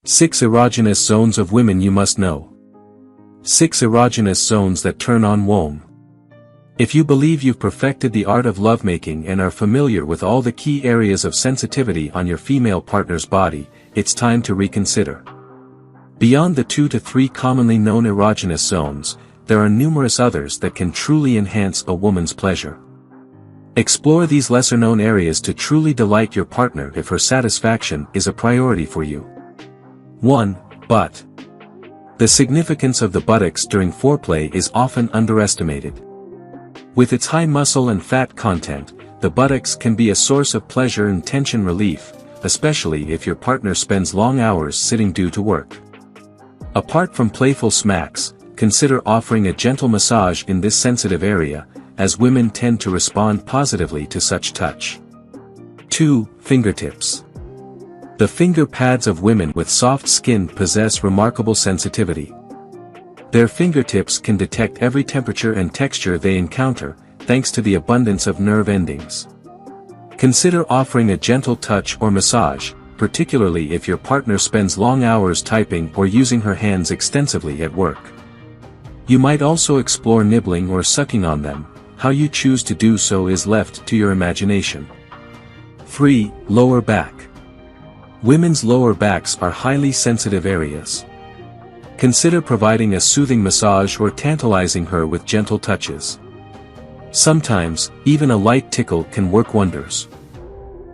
6 Erogenous zones of women you must know. 6 erogenous zones that turn on womb. If you believe you've perfected the art of lovemaking and are familiar with all the key areas of sensitivity on your female partner's body, it's time to reconsider. Beyond the 2 to 3 commonly known erogenous zones, there are numerous others that can truly enhance a woman's pleasure. Explore these lesser-known areas to truly delight your partner if her satisfaction is a priority for you. 1. Butt. The significance of the buttocks during foreplay is often underestimated. With its high muscle and fat content, the buttocks can be a source of pleasure and tension relief, especially if your partner spends long hours sitting due to work. Apart from playful smacks, consider offering a gentle massage in this sensitive area, as women tend to respond positively to such touch. 2. Fingertips. The finger pads of women with soft skin possess remarkable sensitivity. Their fingertips can detect every temperature and texture they encounter, thanks to the abundance of nerve endings. Consider offering a gentle touch or massage, particularly if your partner spends long hours typing or using her hands extensively at work. You might also explore nibbling or sucking on them. How you choose to do so is left to your imagination. 3. Lower back. Women's lower backs are highly sensitive areas. Consider providing a soothing massage or tantalizing her with gentle touches. Sometimes, even a light tickle can work wonders.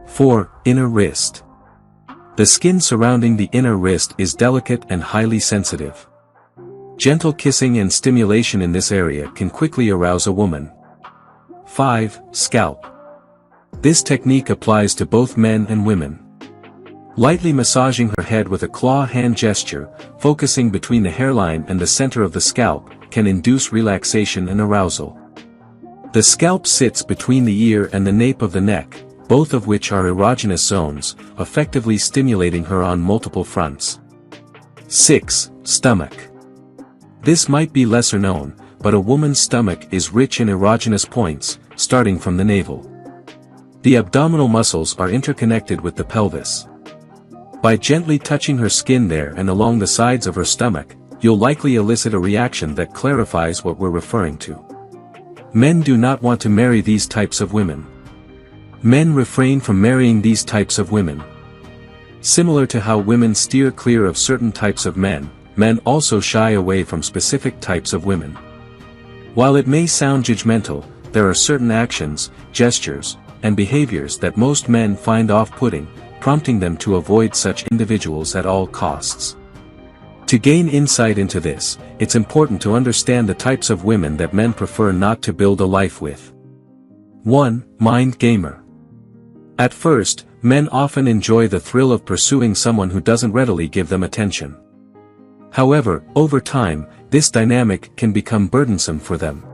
4. Inner wrist. The skin surrounding the inner wrist is delicate and highly sensitive. Gentle kissing and stimulation in this area can quickly arouse a woman. 5. Scalp. This technique applies to both men and women. Lightly massaging her head with a claw hand gesture, focusing between the hairline and the center of the scalp, can induce relaxation and arousal. The scalp sits between the ear and the nape of the neck, both of which are erogenous zones, effectively stimulating her on multiple fronts. 6. Stomach. This might be lesser known, but a woman's stomach is rich in erogenous points, starting from the navel. The abdominal muscles are interconnected with the pelvis. By gently touching her skin there and along the sides of her stomach, you'll likely elicit a reaction that clarifies what we're referring to. Men do not want to marry these types of women. Men refrain from marrying these types of women. Similar to how women steer clear of certain types of men, men also shy away from specific types of women. While it may sound judgmental, there are certain actions, gestures, and behaviors that most men find off-putting, prompting them to avoid such individuals at all costs. To gain insight into this, it's important to understand the types of women that men prefer not to build a life with. 1. Mind gamer. At first, men often enjoy the thrill of pursuing someone who doesn't readily give them attention. However, over time, this dynamic can become burdensome for them.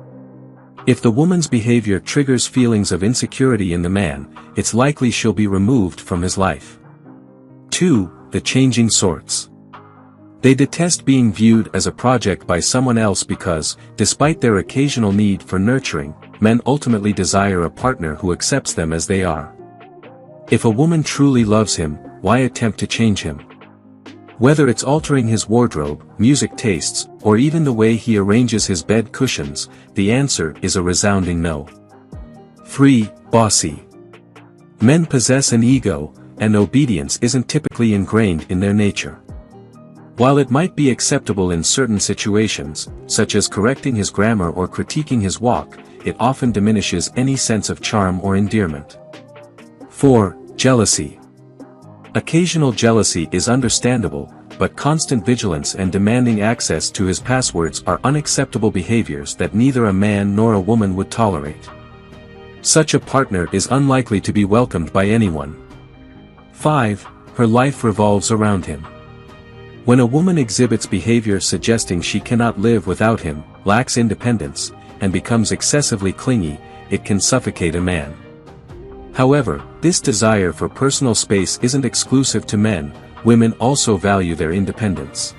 If the woman's behavior triggers feelings of insecurity in the man, it's likely she'll be removed from his life. 2. The changing sorts. They detest being viewed as a project by someone else because, despite their occasional need for nurturing, men ultimately desire a partner who accepts them as they are. If a woman truly loves him, why attempt to change him? Whether it's altering his wardrobe, music tastes, or even the way he arranges his bed cushions, the answer is a resounding no. 3. Bossy. Men possess an ego, and obedience isn't typically ingrained in their nature. While it might be acceptable in certain situations, such as correcting his grammar or critiquing his walk, it often diminishes any sense of charm or endearment. 4. Jealousy. Occasional jealousy is understandable, but constant vigilance and demanding access to his passwords are unacceptable behaviors that neither a man nor a woman would tolerate. Such a partner is unlikely to be welcomed by anyone. 5. Her life revolves around him. When a woman exhibits behavior suggesting she cannot live without him, lacks independence, and becomes excessively clingy, it can suffocate a man. However, this desire for personal space isn't exclusive to men, women also value their independence.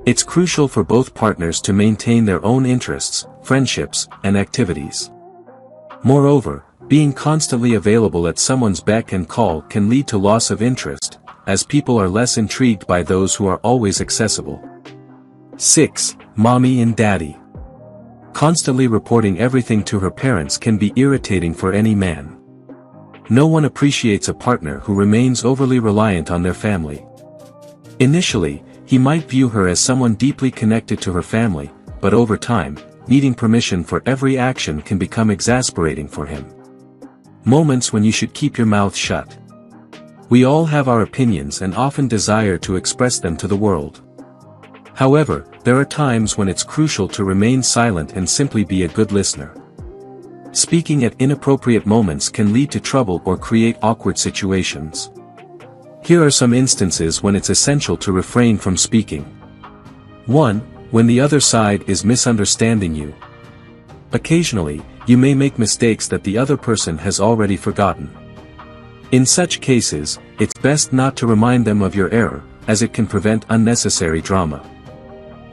It's crucial for both partners to maintain their own interests, friendships, and activities. Moreover, being constantly available at someone's beck and call can lead to loss of interest, as people are less intrigued by those who are always accessible. 6. Mommy and daddy. Constantly reporting everything to her parents can be irritating for any man. No one appreciates a partner who remains overly reliant on their family. Initially, he might view her as someone deeply connected to her family, but over time, needing permission for every action can become exasperating for him. Moments when you should keep your mouth shut. We all have our opinions and often desire to express them to the world. However, there are times when it's crucial to remain silent and simply be a good listener. Speaking at inappropriate moments can lead to trouble or create awkward situations. Here are some instances when it's essential to refrain from speaking. 1. When the other side is misunderstanding you. Occasionally, you may make mistakes that the other person has already forgotten. In such cases, it's best not to remind them of your error, as it can prevent unnecessary drama.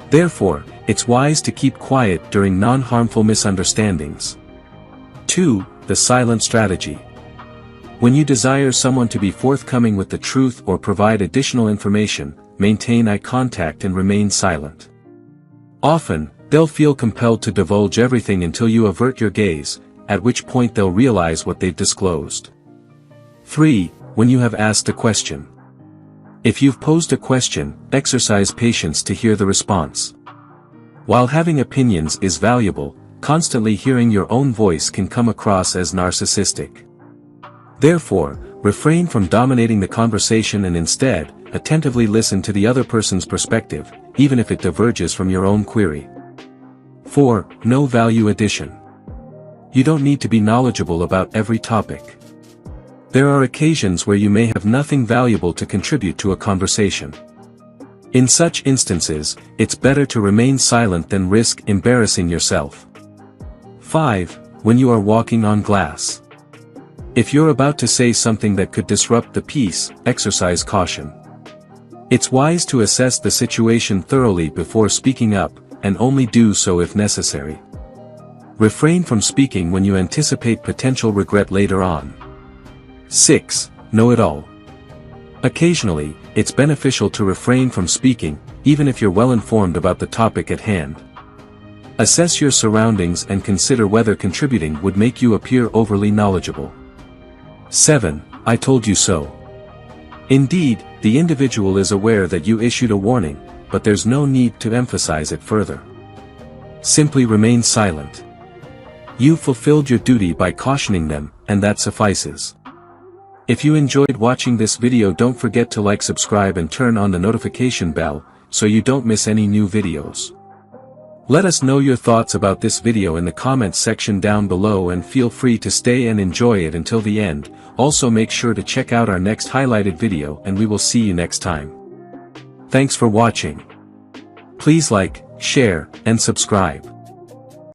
Therefore, it's wise to keep quiet during non-harmful misunderstandings. 2. The silent strategy. When you desire someone to be forthcoming with the truth or provide additional information, maintain eye contact and remain silent. Often, they'll feel compelled to divulge everything until you avert your gaze, at which point they'll realize what they've disclosed. 3. When you have asked a question. If you've posed a question, exercise patience to hear the response. While having opinions is valuable, constantly hearing your own voice can come across as narcissistic. Therefore, refrain from dominating the conversation and instead, attentively listen to the other person's perspective, even if it diverges from your own query. 4. No value addition. You don't need to be knowledgeable about every topic. There are occasions where you may have nothing valuable to contribute to a conversation. In such instances, it's better to remain silent than risk embarrassing yourself. 5. When you are walking on glass. If you're about to say something that could disrupt the peace, exercise caution. It's wise to assess the situation thoroughly before speaking up, and only do so if necessary. Refrain from speaking when you anticipate potential regret later on. 6. Know-it-all. Occasionally, it's beneficial to refrain from speaking, even if you're well informed about the topic at hand. Assess your surroundings and consider whether contributing would make you appear overly knowledgeable. 7. I told you so. Indeed, the individual is aware that you issued a warning, but there's no need to emphasize it further. Simply remain silent. You fulfilled your duty by cautioning them, and that suffices. If you enjoyed watching this video, don't forget to like, subscribe and turn on the notification bell, so you don't miss any new videos. Let us know your thoughts about this video in the comments section down below and feel free to stay and enjoy it until the end. Also make sure to check out our next highlighted video and we will see you next time. Thanks for watching. Please like, share, and subscribe.